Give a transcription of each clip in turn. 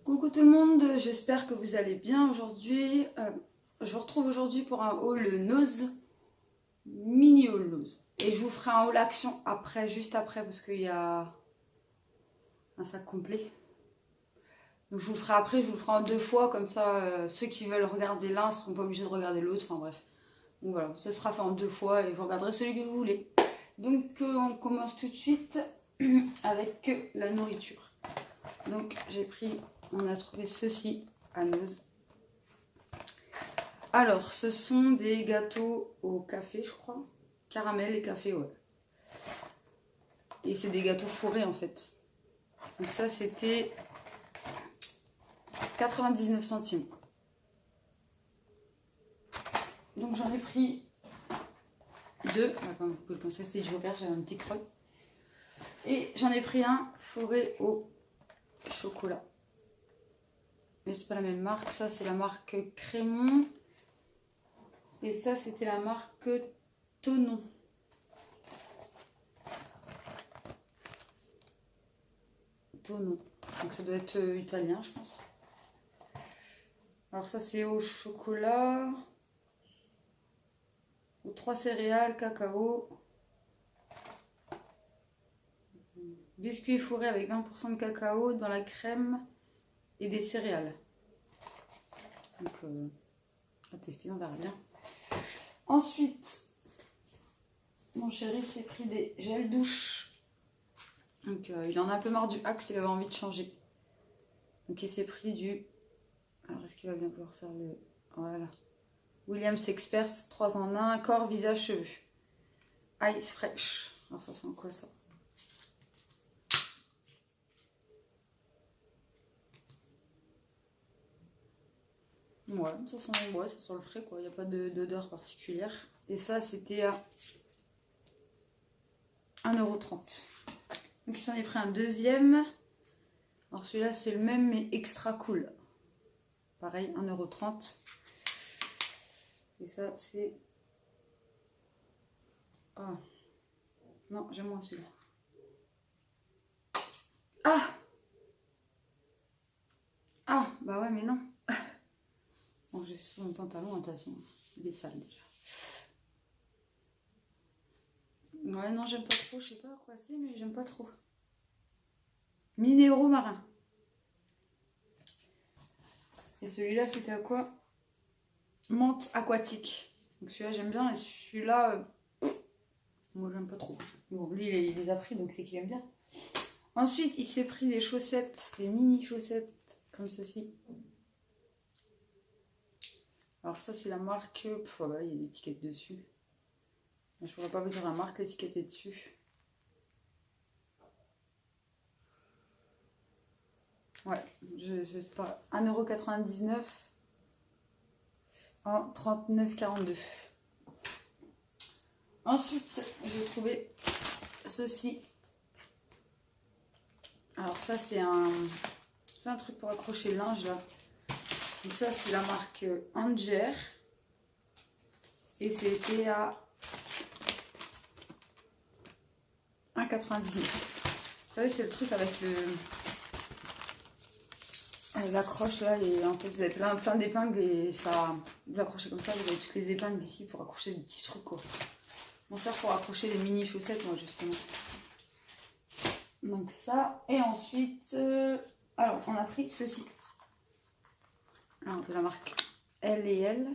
Coucou tout le monde, j'espère que vous allez bien aujourd'hui. Je vous retrouve aujourd'hui pour un haul Nose, mini haul Nose. Et je vous ferai un haul action après, juste après, parce qu'il y a un sac complet. Donc je vous le ferai après, je vous le ferai en deux fois, comme ça ceux qui veulent regarder l'un ne seront pas obligés de regarder l'autre, enfin bref. Donc voilà, ça sera fait en deux fois et vous regarderez celui que vous voulez. Donc on commence tout de suite avec la nourriture. Donc j'ai pris, on a trouvé ceci à Nose. Alors ce sont des gâteaux au café je crois, caramel et café, ouais. Et c'est des gâteaux fourrés en fait. Donc ça c'était 99 centimes. Donc j'en ai pris deux, comme vous pouvez le constater, je repère, j'avais un petit creux. Et j'en ai pris un fourré au chocolat. Mais c'est pas la même marque, ça c'est la marque Crémon. Et ça c'était la marque Tonon. Tonon. Donc ça doit être italien je pense. Alors ça c'est au chocolat. Ou 3 céréales, cacao. Biscuits fourrés avec 20% de cacao dans la crème et des céréales. Donc à tester, on verra bien. Ensuite, mon chéri s'est pris des gels douche. Donc il en a un peu marre du Axe, il avait envie de changer. Donc il s'est pris du... Alors est-ce qu'il va bien pouvoir faire le... Voilà. Williams Expert 3 en 1, corps, visage, cheveux. Ice Fresh. Alors ça sent quoi ça? Ouais, ça sent le frais quoi, il n'y a pas d'odeur particulière. Et ça c'était à 1,30 €. Donc il s'en est pris un deuxième. Alors celui-là c'est le même mais extra cool. Pareil, 1,30 €. Et ça c'est... Ah non, j'aime moins celui-là. Ah bah ouais mais non. Bon, j'ai sur mon pantalon, attention, il est sale déjà. Ouais, non, j'aime pas trop, je sais pas quoi c'est, mais j'aime pas trop. Minéraux marins. Et celui-là, c'était à quoi? Menthe aquatique. Donc celui-là, j'aime bien, et celui-là, moi, j'aime pas trop. Bon, lui, il les a pris, donc c'est qu'il aime bien. Ensuite, il s'est pris des chaussettes, des mini chaussettes, comme ceci. Alors ça, c'est la marque... Voilà, il y a l'étiquette dessus. Je ne pourrais pas vous dire la marque, l'étiquette est dessus. Ouais, je sais pas. 1,99 € en 39,42 €. Ensuite, j'ai trouvé ceci. Alors ça, c'est un truc pour accrocher le linge là. Donc ça, c'est la marque Anger. Et c'était à 1,99 €. Vous savez, c'est le truc avec l'accroche là, et en fait vous avez plein d'épingles et ça, vous l'accrochez comme ça, vous avez toutes les épingles ici pour accrocher des petits trucs quoi. On sert pour accrocher les mini chaussettes moi justement. Donc ça, et ensuite, alors on a pris ceci. Alors de la marque L&L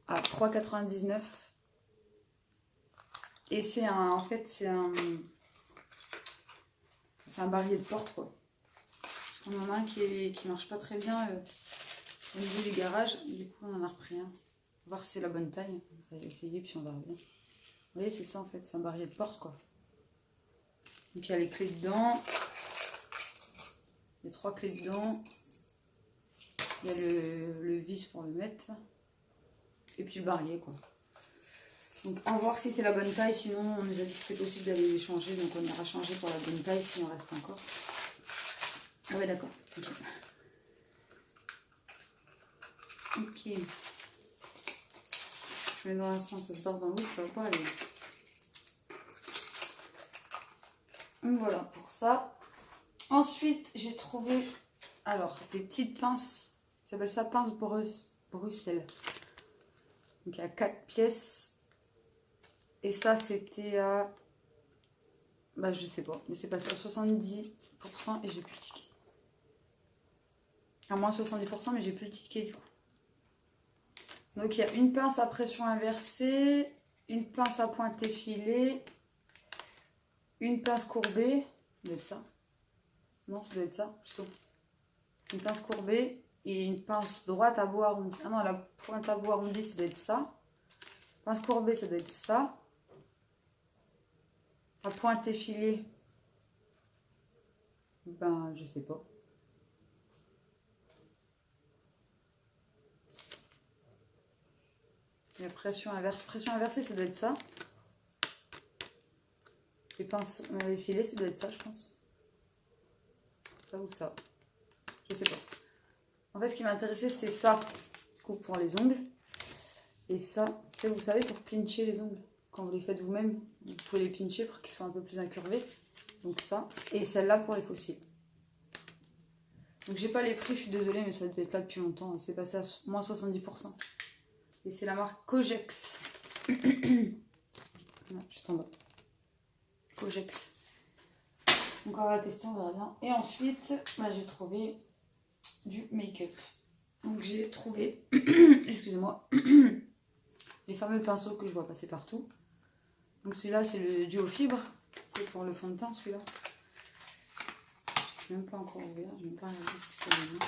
à 3,99 €. Et c'est en fait c'est un barillet de porte quoi. On en a un qui marche pas très bien au niveau du garage, du coup on en a repris un. On va voir si c'est la bonne taille, on va essayer puis on verra bien. Vous voyez, c'est ça en fait, c'est un barillet de porte quoi. Donc il y a les clés dedans, les 3 clés dedans, il y a le vis pour le mettre, et puis le barillet quoi. Donc on va voir si c'est la bonne taille, sinon on nous a dit que c'était possible d'aller les changer, donc on ira changer pour la bonne taille s'il en reste encore. Ah ouais d'accord, ok. Ok. Je mets dans un sens, ça se barre dans l'autre, ça va pas aller. Donc voilà pour ça. Ensuite, j'ai trouvé Alors, des petites pinces. Ça s'appelle ça pince Bruxelles. Donc, il y a 4 pièces. Et ça, c'était à... Bah, je sais pas. Mais c'est passé à 70% et j'ai plus le ticket. À moins 70%, mais j'ai plus le ticket du coup. Donc, il y a une pince à pression inversée, une pince à pointe effilée, une pince courbée. Ça doit être ça. Non, ça doit être ça, plutôt. Une pince courbée et une pince droite à bout arrondi. Ah non, la pointe à bout arrondi, ça doit être ça. Pince courbée, ça doit être ça. La pointe effilée, ben, je sais pas. Et la pression inversée, ça doit être ça. Les pinces effilées, ça doit être ça, je pense. Ça ou ça. Je sais pas. En fait, ce qui m'intéressait, c'était ça. Coupe pour les ongles. Et ça, vous savez, pour pincher les ongles. Quand vous les faites vous-même, vous pouvez les pincher pour qu'ils soient un peu plus incurvés. Donc ça. Et celle-là pour les fossiles. Donc j'ai pas les prix, je suis désolée, mais ça devait être là depuis longtemps. C'est passé à moins 70%. Et c'est la marque Cogex. Non, juste en bas. Cogex. Donc on va tester, on verra bien. Et ensuite, bah, j'ai trouvé du make-up. Donc j'ai trouvé, excusez-moi, les fameux pinceaux que je vois passer partout. Donc celui-là, c'est le duo fibre. C'est pour le fond de teint, celui-là. Je ne sais même pas encore ouvert. Je n'ai même pas regardé ce que ça donne.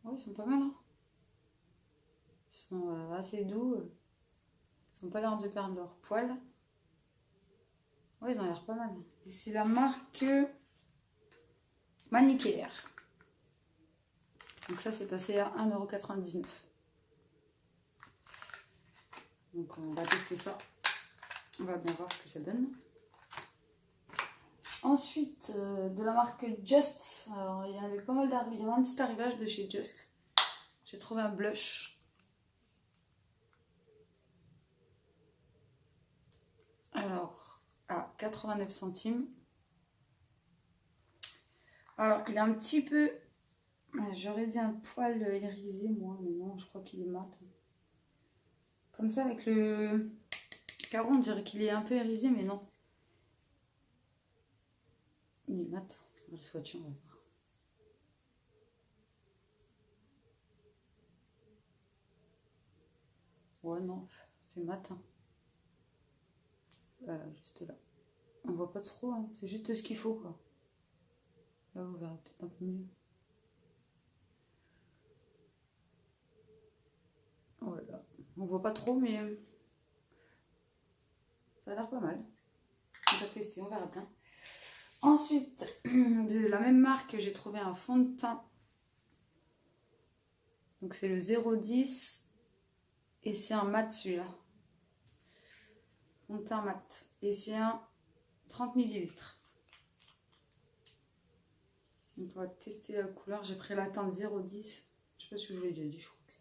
Oh, ils sont pas mal, hein. Ils sont assez doux. Ils n'ont pas l'air de perdre leur poil. Ouais, ils ont l'air pas mal. C'est la marque Manicure. Donc ça, c'est passé à 1,99 €. Donc on va tester ça. On va bien voir ce que ça donne. Ensuite, de la marque Just. Alors, il y avait pas mal d'arrivages. Il y avait un petit arrivage de chez Just. J'ai trouvé un blush. Alors, à 89 centimes. Alors, il est un petit peu... J'aurais dit un poil irisé, moi, mais non, je crois qu'il est mat. Comme ça, avec le carreau, on dirait qu'il est un peu irisé, mais non. Il est mat. On va le swatcher, on va voir. Ouais, non, c'est mat. Hein. Voilà, juste là. On voit pas trop, hein. C'est juste ce qu'il faut, quoi. Là, vous verrez peut-être un peu mieux. Voilà. On voit pas trop, mais ça a l'air pas mal. On va tester, on verra bien. Ensuite, de la même marque, j'ai trouvé un fond de teint. Donc c'est le 010 et c'est un mat celui-là. Fond de teint mat. Et c'est un 30 ml. Donc on va tester la couleur. J'ai pris la teinte 010. Je sais pas si je vous l'ai déjà dit, je crois que c'est.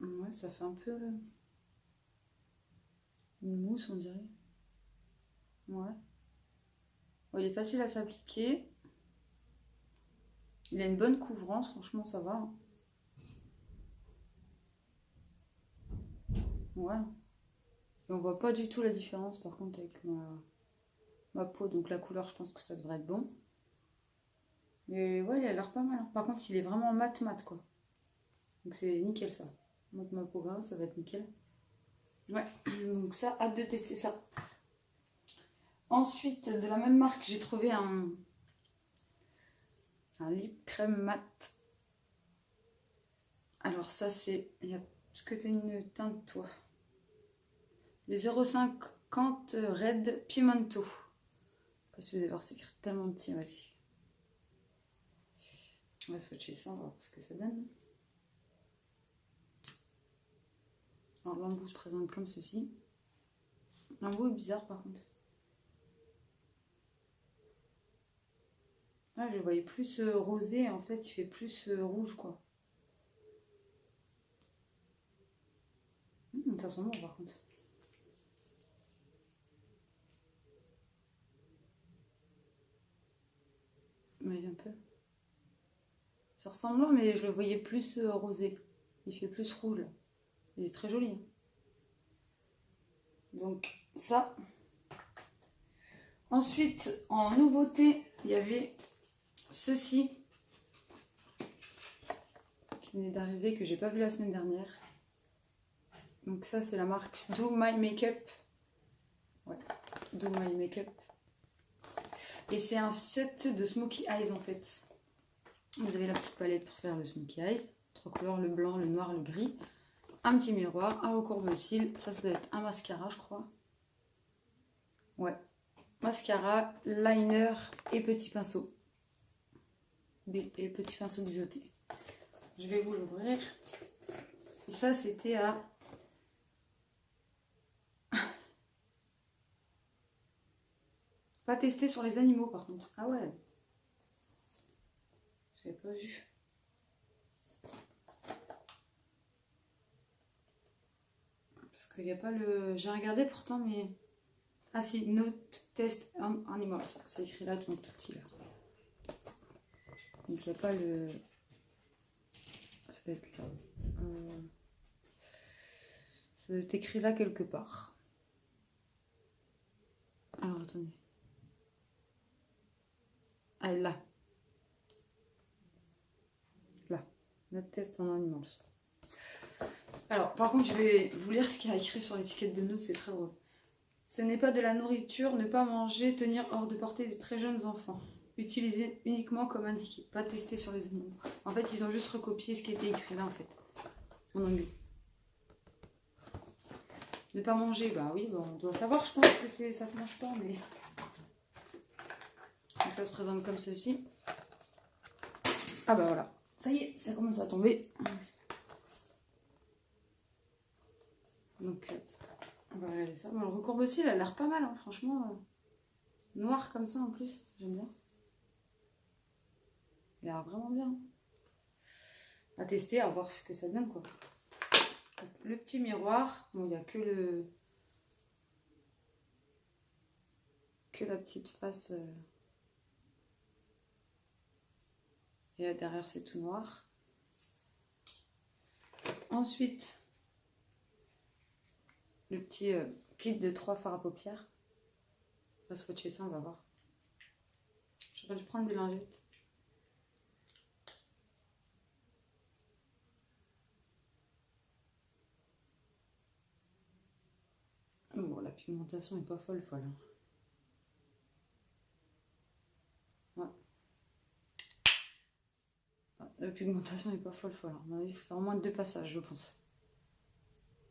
Ouais, ça fait un peu une mousse, on dirait. Ouais. Bon, il est facile à s'appliquer. Il a une bonne couvrance, franchement, ça va. Hein. Ouais. Et on voit pas du tout la différence, par contre, avec ma peau. Donc la couleur, je pense que ça devrait être bon. Mais ouais, il a l'air pas mal. Hein. Par contre, il est vraiment mat, quoi. Donc c'est nickel, ça. Donc ma peau grasse, ça va être nickel. Ouais, donc ça, hâte de tester ça. Ensuite, de la même marque, j'ai trouvé un lip crème mat. Alors ça, c'est... Est-ce que tu as une teinte, toi? Le 050 Red Pimento. Je sais pas si vous allez voir, c'est écrit tellement petit, ici. On va swatcher ça, on va voir ce que ça donne. Alors l'embout se présente comme ceci. L'embout est bizarre par contre. Ah, je voyais plus rosé, en fait, il fait plus rouge, quoi. Ça sent bon, par contre. Oui, un peu. Ça ressemble, mais je le voyais plus rosé. Il fait plus rouge, là. Il est très joli. Donc, ça. Ensuite, en nouveauté, il y avait ceci qui venait d'arriver, que j'ai pas vu la semaine dernière. Donc ça, c'est la marque Do My Makeup. Ouais, Do My Makeup. Et c'est un set de Smokey Eyes, en fait. Vous avez la petite palette pour faire le Smokey Eyes. 3 couleurs, le blanc, le noir, le gris. Un petit miroir, un recourbe-cils. Ça doit être un mascara, je crois. Ouais. Mascara, liner et petit pinceau. Et petit pinceau biseauté. Je vais vous l'ouvrir. Ça, c'était à... Pas testé sur les animaux, par contre. Ah ouais. J'avais pas vu. Parce qu'il n'y a pas le... J'ai regardé pourtant, mais... Ah si, Note Test on Animals. C'est écrit là, donc tout petit là. Donc il n'y a pas le... Ça va être là. Ça doit être écrit là quelque part. Alors attendez. Ah, là. Là. Note Test on Animals. Alors, par contre, je vais vous lire ce qu'il y a écrit sur l'étiquette de Note, c'est très drôle. Ce n'est pas de la nourriture, ne pas manger, tenir hors de portée des très jeunes enfants. Utilisé uniquement comme indiqué, pas testé sur les animaux. En fait, ils ont juste recopié ce qui était écrit là, en fait, en anglais. Ne pas manger, bah oui, bah on doit savoir, je pense que ça se mange pas, mais... Donc ça se présente comme ceci. Ah bah voilà, ça y est, ça commence à tomber. Donc, on va regarder ça. Bon, le recourbe-cils, elle a l'air pas mal, hein, franchement. Noir comme ça en plus, j'aime bien. Il a l'air vraiment bien. À tester, à voir ce que ça donne, quoi. Donc, le petit miroir, bon, il n'y a que la petite face. Et là, derrière, c'est tout noir. Ensuite, le petit kit de 3 fards à paupières. On va swatcher ça, on va voir. J'aurais dû prendre des lingettes. Bon, la pigmentation n'est pas folle. Hein. Ouais. La pigmentation n'est pas folle. Hein. On va faire au moins 2 passages, je pense.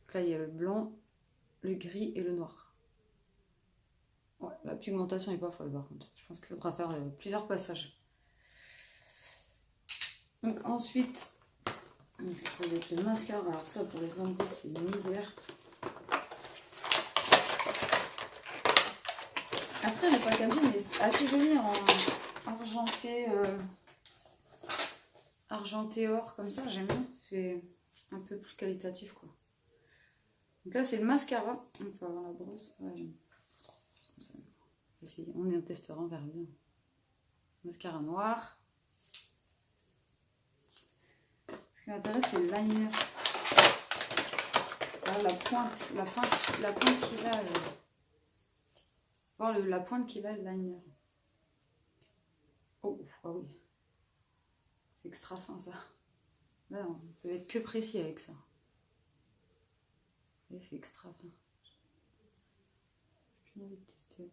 Donc là, il y a le blanc, le gris et le noir. Ouais, la pigmentation n'est pas folle, par contre. Je pense qu'il faudra faire plusieurs passages. Donc ensuite, ça va être le mascara. Alors ça, pour les enlever, c'est une misère. Après, le packaging est assez joli en argenté or, comme ça, j'aime bien. C'est un peu plus qualitatif, quoi. Donc là, c'est le mascara. On peut avoir la brosse. Ouais, j'aime pas trop. On en testera, on verra bien. Mascara noir. Ce qui m'intéresse, c'est le liner. Ah, la pointe qu'il a. Voir la pointe qu'il a, le liner. Oh, ah oui. C'est extra fin, ça. Là, on peut être que précis avec ça. Et c'est extra fin. J'ai plus envie de tester.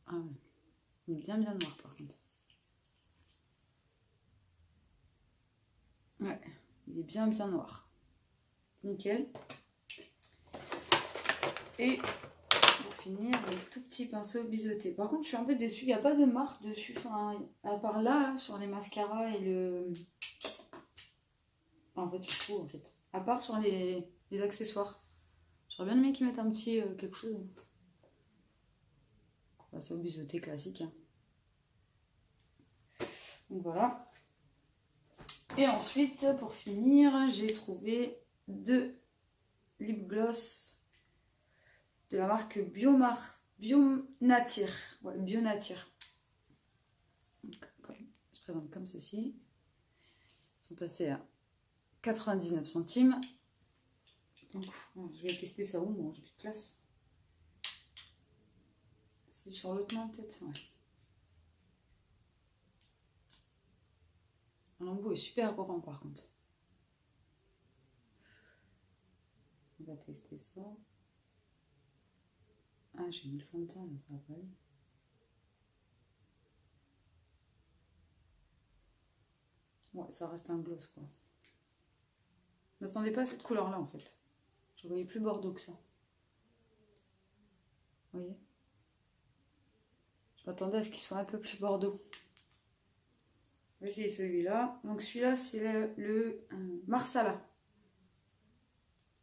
Ah ouais. Il est bien noir, par contre. Ouais, il est bien noir. Nickel. Et pour finir, le tout petit pinceau biseauté. Par contre, je suis un peu déçue. Il n'y a pas de marque dessus. Enfin, à part là, sur les mascaras et le... En fait, je trouve, en fait. À part sur les accessoires. J'aurais bien aimé qu'ils mettent un petit quelque chose. Enfin, c'est au biseauté classique. Hein. Donc voilà. Et ensuite, pour finir, j'ai trouvé 2 lip gloss de la marque Bionature. Ouais, Bionature. Ils se présentent comme ceci. Ils sont passés à 99 centimes. Donc, je vais tester ça où, moi, j'ai plus de place. C'est sur l'autre main, peut-être. Ouais. L'embout est super grand, par contre. On va tester ça. Ah, j'ai mis le fond de teint, mais ça va pas aller. Ouais, ça reste un gloss, quoi. Je m'attendais pas à cette couleur-là, en fait. Je voyais plus bordeaux que ça. Vous voyez? Je m'attendais à ce qu'il soit un peu plus bordeaux. Je vais essayer celui-là. Donc celui-là, c'est le Marsala.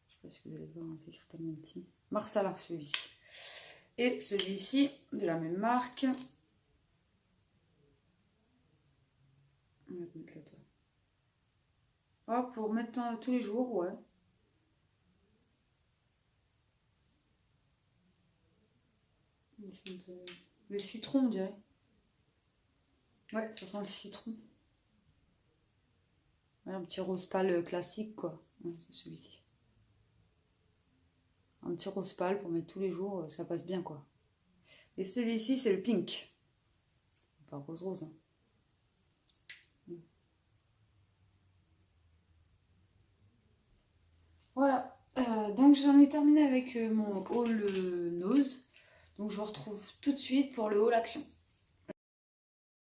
Je sais pas si vous allez voir, c'est écrit tellement petit. Marsala, celui-ci. Et celui-ci, de la même marque. On va te mettre là, toi. Oh, pour mettre tous les jours, ouais. Le citron, on dirait. Ouais, ça sent le citron. Ouais, un petit rose pâle classique, quoi. Ouais, c'est celui-ci. Un petit rose pâle pour mettre tous les jours, ça passe bien, quoi. Et celui-ci, c'est le pink. Pas rose-rose, hein. Voilà. Donc j'en ai terminé avec mon haul nose. Donc je vous retrouve tout de suite pour le haul action.